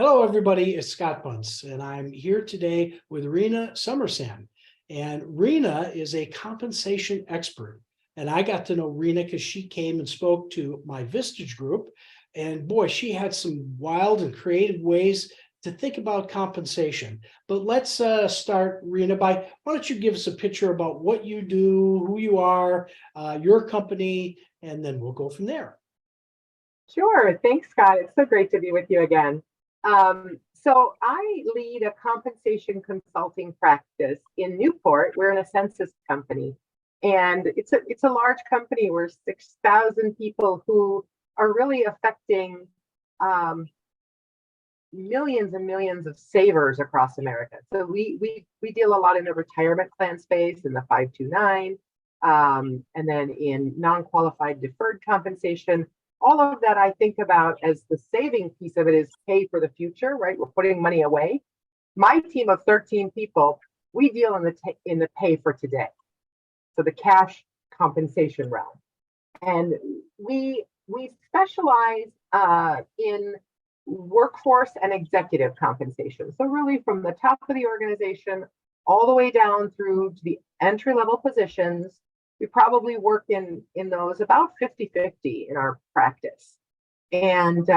Hello, everybody. It's Scott Bunce, and I'm here today with Rena Somerson. And Rena is a compensation expert. And I got to know Rena because she came and spoke to my Vistage group. And boy, she had some wild and creative ways to think about compensation. But let's start, Rena, by why don't you give us a picture about what you do, who you are, your company, and then we'll go from there. Sure. Thanks, Scott. It's so great to be with you again. So I lead a compensation consulting practice in Newport. We're an census company, and it's a large company. We're 6,000 people who are really affecting millions and millions of savers across America. So we deal a lot in the retirement plan space, in the 529, and then in non-qualified deferred compensation. All of that I think about as the saving piece of it is pay for the future, right? We're putting money away. My team of 13 people, we deal in the pay for today, so the cash compensation realm, and we specialize in workforce and executive compensation. So really from the top of the organization all the way down through to the entry-level positions. We probably work in those about 50-50 in our practice. And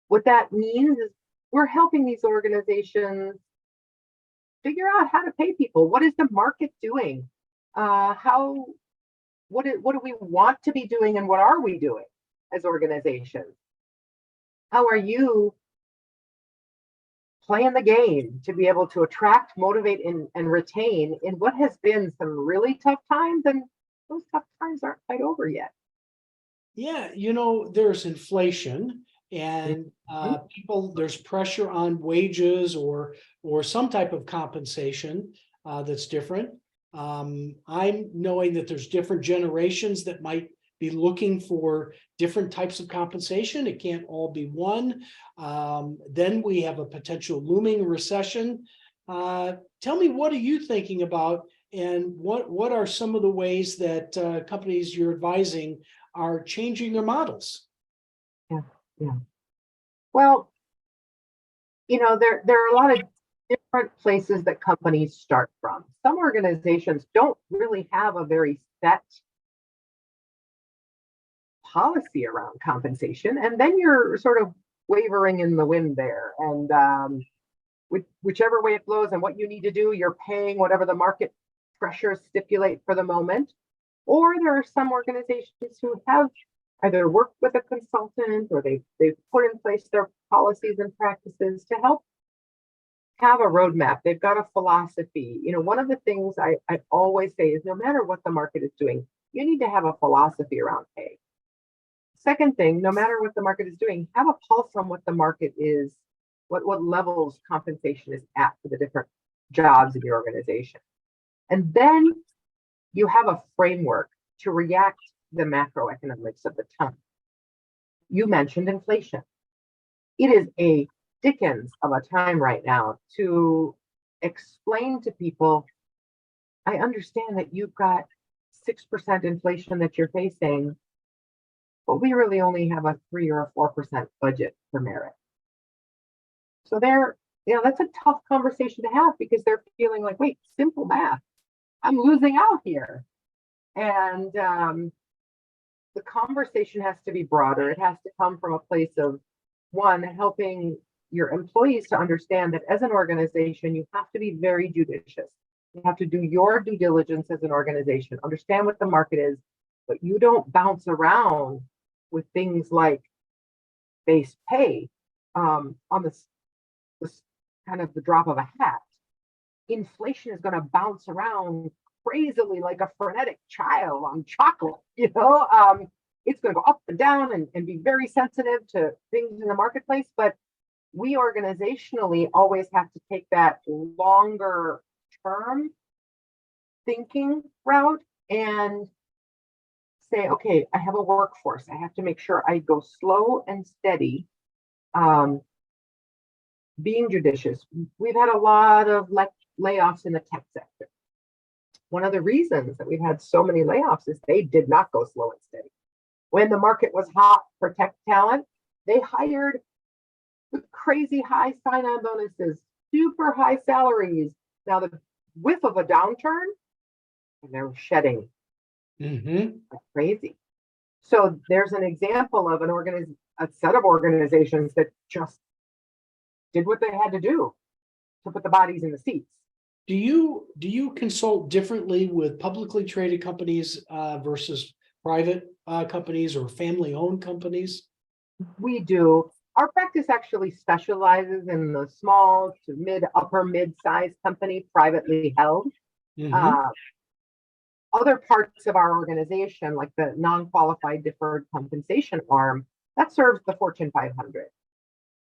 what that means is we're helping these organizations figure out how to pay people. What is the market doing? What do we want to be doing, and what are we doing as organizations? How are you playing the game to be able to attract, motivate, and retain in what has been some really tough times, and those tough times aren't quite over yet. Yeah, there's inflation and there's pressure on wages or some type of compensation that's different. I'm knowing that there's different generations that might be looking for different types of compensation. It can't all be one. Then we have a potential looming recession. Tell me, what are you thinking about, and what are some of the ways that companies you're advising are changing their models? Yeah. Well, there are a lot of different places that companies start from. Some organizations don't really have a very set policy around compensation, and then you're sort of wavering in the wind there, and whichever way it blows and what you need to do, you're paying whatever the market pressures stipulate for the moment. Or there are some organizations who have either worked with a consultant, or they've put in place their policies and practices to help have a roadmap. They've got a philosophy. One of the things I always say is, no matter what the market is doing, you need to have a philosophy around pay. Second thing, no matter what the market is doing, have a pulse on what the market is, what levels compensation is at for the different jobs in your organization. And then you have a framework to react to the macroeconomics of the time. You mentioned inflation. It is a dickens of a time right now to explain to people, I understand that you've got 6% inflation that you're facing, but we really only have a 3 or a 4% budget for merit. So that's a tough conversation to have, because they're feeling like, wait, simple math, I'm losing out here. And the conversation has to be broader. It has to come from a place of, one, helping your employees to understand that as an organization, you have to be very judicious. You have to do your due diligence as an organization, understand what the market is, but you don't bounce around with things like base pay on this kind of the drop of a hat. Inflation is going to bounce around crazily like a frenetic child on chocolate. It's going to go up and down and be very sensitive to things in the marketplace. But we organizationally always have to take that longer term thinking route and say, okay, I have a workforce. I have to make sure I go slow and steady, being judicious. We've had a lot of layoffs in the tech sector. One of the reasons that we've had so many layoffs is they did not go slow and steady. When the market was hot for tech talent, they hired with crazy high sign-on bonuses, super high salaries. Now the whiff of a downturn, and they're shedding Mm-hmm. like crazy. So there's an example of a set of organizations that just did what they had to do to put the bodies in the seats. Do you consult differently with publicly traded companies versus private companies or family-owned companies? We do. Our practice actually specializes in the small to upper mid-sized company, privately held. Mm-hmm. Uh, Other parts of our organization, like the non-qualified deferred compensation arm, that serves the Fortune 500.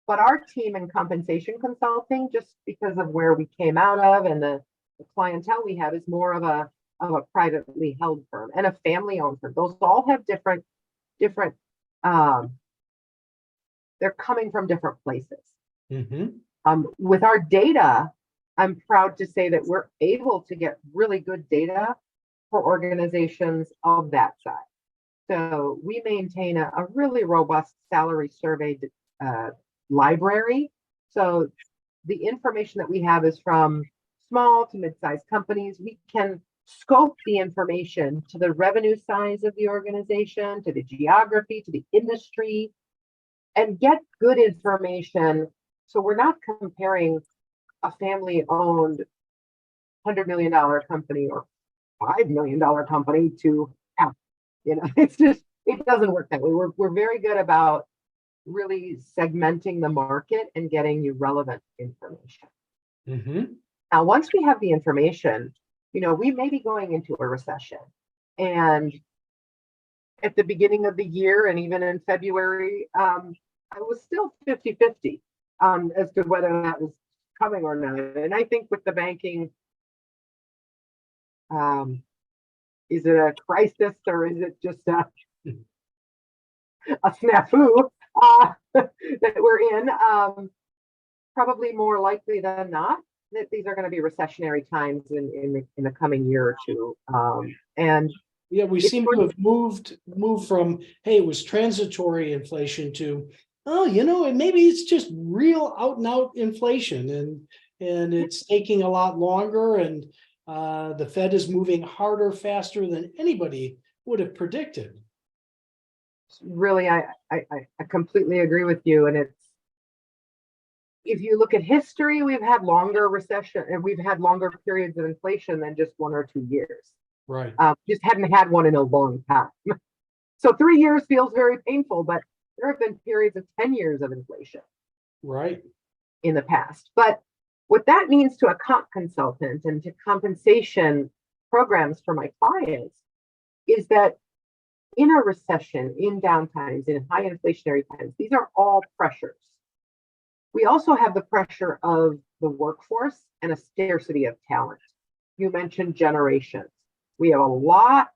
But our team in compensation consulting, just because of where we came out of and the clientele we have, is more of a privately held firm and a family-owned firm. Those all have different. Um, they're coming from different places. Mm-hmm. With our data, I'm proud to say that we're able to get really good data for organizations of that size. So we maintain a really robust salary survey library. So the information that we have is from small to mid-sized companies. We can scope the information to the revenue size of the organization, to the geography, to the industry, and get good information. So we're not comparing a family-owned $100 million company or $5 million company to Apple. It's just, it doesn't work that way. We're very good about really segmenting the market and getting you relevant information. Mm-hmm. Now, once we have the information, we may be going into a recession. And at the beginning of the year and even in February, I was still 50-50 as to whether that was coming or not. And I think with the banking, is it a crisis or is it just a snafu that we're in? Probably more likely than not that these are going to be recessionary times in the coming year or two. And Yeah, we seem to have moved from, hey, it was transitory inflation to, oh, maybe it's just real out and out inflation, and it's taking a lot longer, and the Fed is moving harder, faster than anybody would have predicted. Really, I completely agree with you. And if you look at history, we've had longer recession and we've had longer periods of inflation than just 1 or 2 years. Right. Just hadn't had one in a long time. So 3 years feels very painful, but there have been periods of 10 years of inflation. Right. In the past. But what that means to a comp consultant and to compensation programs for my clients is that in a recession, in downtimes, in high inflationary times, these are all pressures. We also have the pressure of the workforce and a scarcity of talent. You mentioned generations. We have a lot,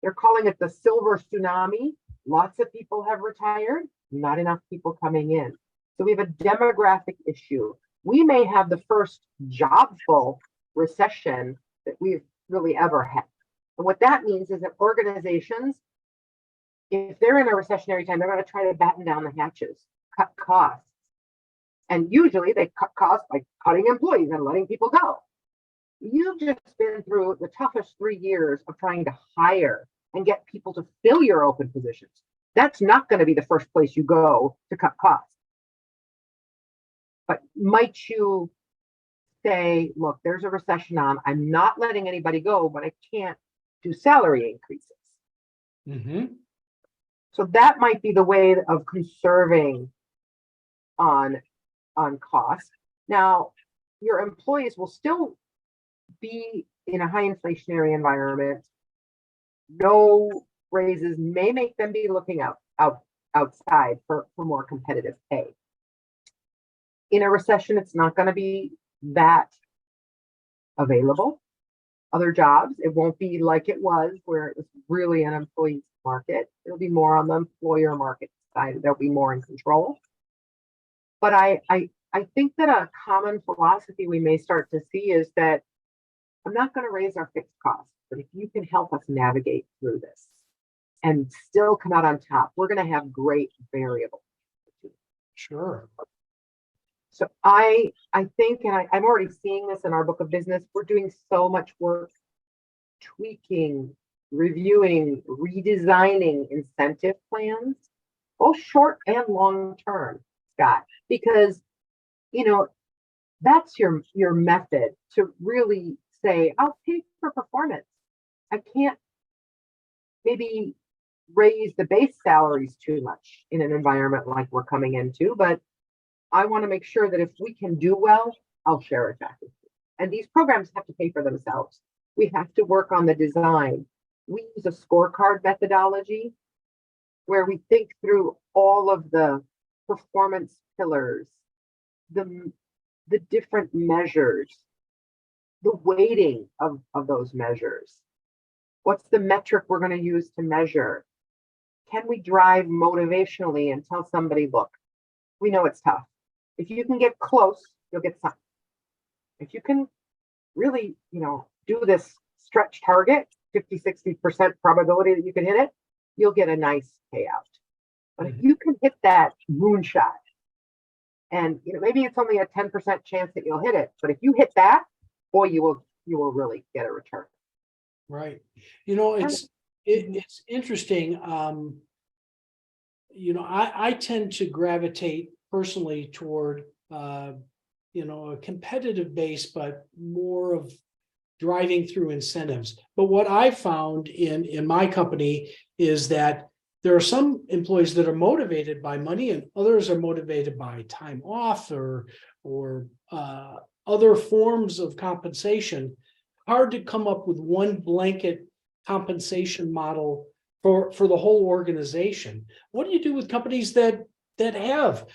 they're calling it the silver tsunami. Lots of people have retired, not enough people coming in. So we have a demographic issue. We may have the first jobful recession that we've really ever had. And what that means is that organizations, if they're in a recessionary time, they're going to try to batten down the hatches, cut costs. And usually they cut costs by cutting employees and letting people go. You've just been through the toughest 3 years of trying to hire and get people to fill your open positions. That's not going to be the first place you go to cut costs. But might you say, look, there's a recession on, I'm not letting anybody go, but I can't do salary increases. Mm-hmm. So that might be the way of conserving on cost. Now, your employees will still be in a high inflationary environment. No raises may make them be looking outside for more competitive pay. In a recession, it's not going to be that available. Other jobs, it won't be like it was where it was really an employee's market. It'll be more on the employer market side. They'll be more in control. But I think that a common philosophy we may start to see is that I'm not going to raise our fixed costs, but if you can help us navigate through this and still come out on top, we're going to have great variables. Sure. So I think, and I'm already seeing this in our book of business, we're doing so much work tweaking, reviewing, redesigning incentive plans, both short and long term, Scott, because you know that's your method to really say, I'll pay for performance. I can't maybe raise the base salaries too much in an environment like we're coming into, but I want to make sure that if we can do well, I'll share it back with you. And these programs have to pay for themselves. We have to work on the design. We use a scorecard methodology where we think through all of the performance pillars, the, the different measures, the weighting of those measures. What's the metric we're going to use to measure? Can we drive motivationally and tell somebody, look, we know it's tough. If you can get close, you'll get something. If you can really, do this stretch target, 50-60% probability that you can hit it, you'll get a nice payout. But if you can hit that moonshot, and maybe it's only a 10% chance that you'll hit it, but if you hit that, boy, you will really get a return. Right. It's interesting. I tend to gravitate personally toward a competitive base, but more of driving through incentives. But what I found in my company is that there are some employees that are motivated by money, and others are motivated by time off or other forms of compensation. Hard to come up with one blanket compensation model for the whole organization. What do you do with companies that have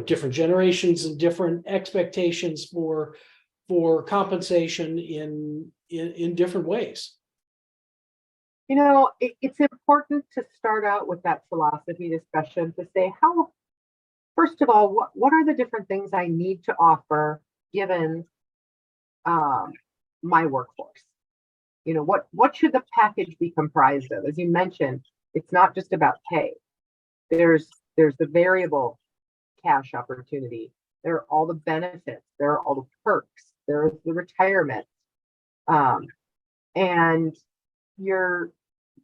different generations and different expectations for compensation in different ways? It's important to start out with that philosophy discussion to say, first of all, what are the different things I need to offer given my workforce? What should the package be comprised of? As you mentioned, it's not just about pay. There's the variable cash opportunity. There are all the benefits. There are all the perks. There's the retirement. And your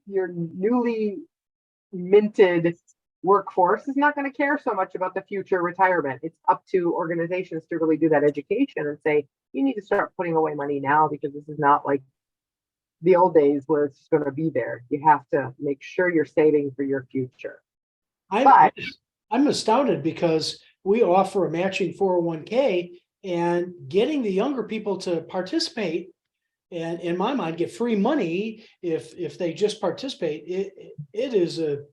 newly minted workforce is not going to care so much about the future retirement. It's up to organizations to really do that education and say, you need to start putting away money now, because this is not like the old days where it's just going to be there. You have to make sure you're saving for your future. I'm astounded because we offer a matching 401k, and getting the younger people to participate, and in my mind, get free money if they just participate. It's a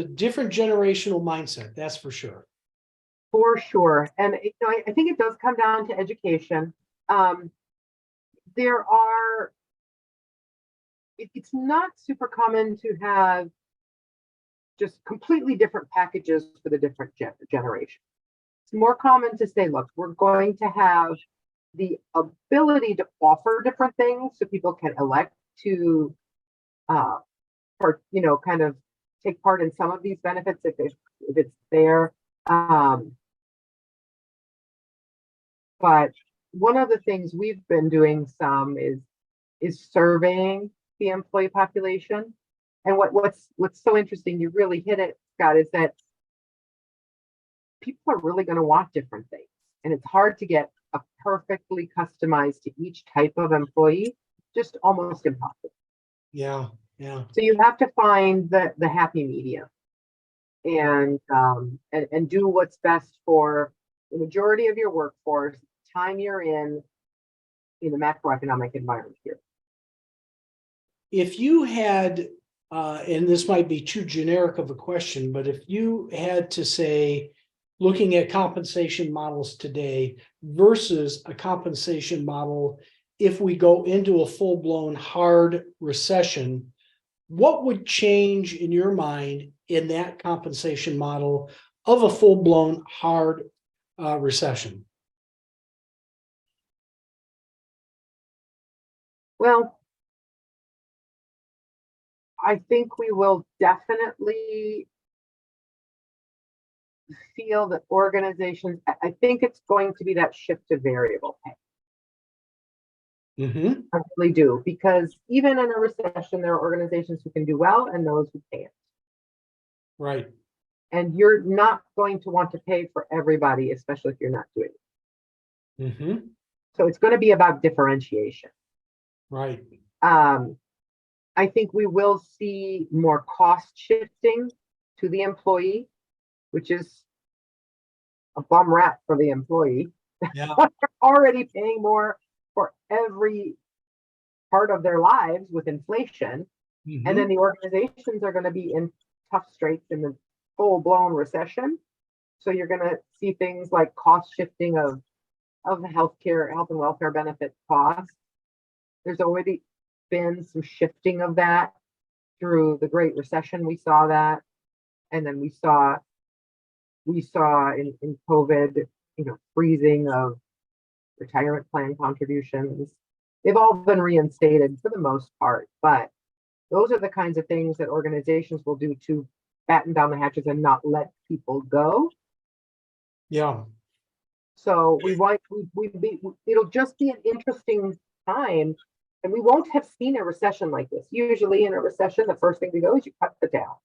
different generational mindset, that's for sure. For sure. And I think it does come down to education. It's not super common to have just completely different packages for the different generations. It's more common to say, look, we're going to have the ability to offer different things so people can elect to kind of take part in some of these benefits if it's there. But one of the things we've been doing some is surveying the employee population. And what's so interesting, you really hit it, Scott, is that people are really going to want different things. And it's hard to get a perfectly customized to each type of employee, just almost impossible. Yeah. So you have to find the happy medium and do what's best for the majority of your workforce, time you're in the macroeconomic environment here. If you had, and this might be too generic of a question, but if you had to say, looking at compensation models today versus a compensation model if we go into a full-blown hard recession, what would change in your mind in that compensation model of a full-blown hard recession? Well, I think we will definitely feel that organizations, I think it's going to be that shift to variable pay. Mm-hmm. I really do, because even in a recession, there are organizations who can do well and those who can't. Right. And you're not going to want to pay for everybody, especially if you're not doing it. Mm-hmm. So it's going to be about differentiation. Right. I think we will see more cost shifting to the employee, which is a bum rap for the employee. Yeah. They're already paying more for every part of their lives with inflation. Mm-hmm. And then the organizations are going to be in tough straits in the full-blown recession. So you're going to see things like cost shifting of healthcare, health and welfare benefit costs. There's already been some shifting of that through the Great Recession. We saw that. And then we saw in COVID, freezing of retirement plan contributions. They've all been reinstated for the most part, but those are the kinds of things that organizations will do to batten down the hatches and not let people go. Yeah. So it'll just be an interesting time, and we won't have seen a recession like this. Usually in a recession, the first thing we do is you cut the talent.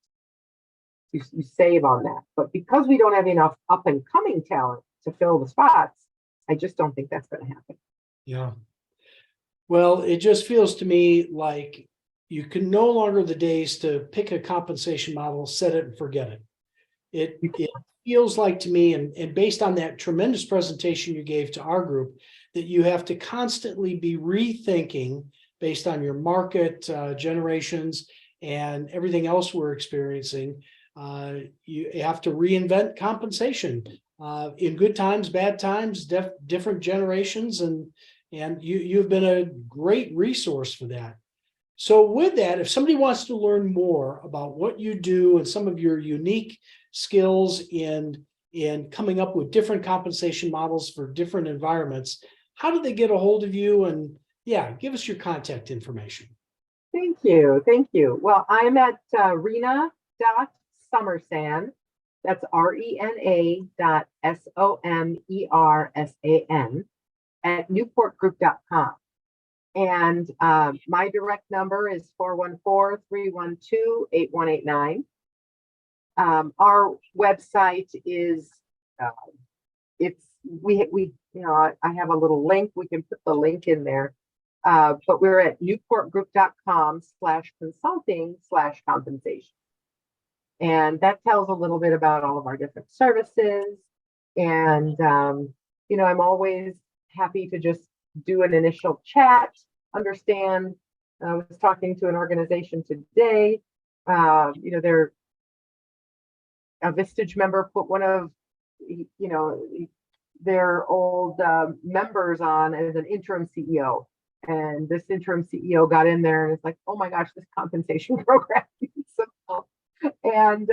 You save on that. But because we don't have enough up and coming talent to fill the spots, I just don't think that's going to happen. Yeah. Well, it just feels to me like you can no longer the days to pick a compensation model, set it and forget it. It feels like to me, and based on that tremendous presentation you gave to our group, that you have to constantly be rethinking based on your market generations and everything else we're experiencing. You have to reinvent compensation in good times, bad times, different generations, and you've been a great resource for that. So with that, if somebody wants to learn more about what you do and some of your unique skills in coming up with different compensation models for different environments, how do they get a hold of you? And yeah, give us your contact information. Thank you. Thank you. Well, I'm at Rena.Somerson. That's RENA.SOMERSAN at newportgroup.com. And my direct number is 414-312-8189. Our website is I have a little link. We can put the link in there. But we're at newportgroup.com/consulting/compensation. And that tells a little bit about all of our different services. And, I'm always happy to just do an initial chat, understand. I was talking to an organization today. They're a Vistage member put one of, their old members on as an interim CEO. And this interim CEO got in there and it's like, oh my gosh, this compensation program is so cool. And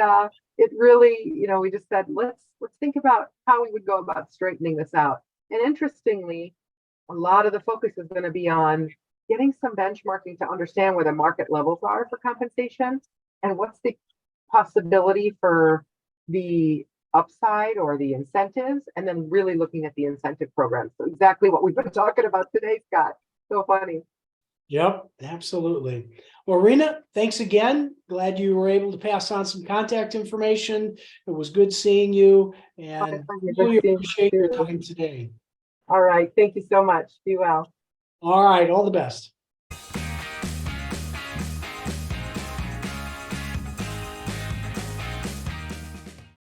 it really, we just said, let's think about how we would go about straightening this out. And interestingly, a lot of the focus is going to be on getting some benchmarking to understand where the market levels are for compensation and what's the possibility for the upside or the incentives, and then really looking at the incentive programs. So exactly what we've been talking about today, Scott. So funny. Yep, absolutely. Well, Rena, thanks again. Glad you were able to pass on some contact information. It was good seeing you, and really appreciate your time today. All right. Thank you so much. Be well. All right. All the best.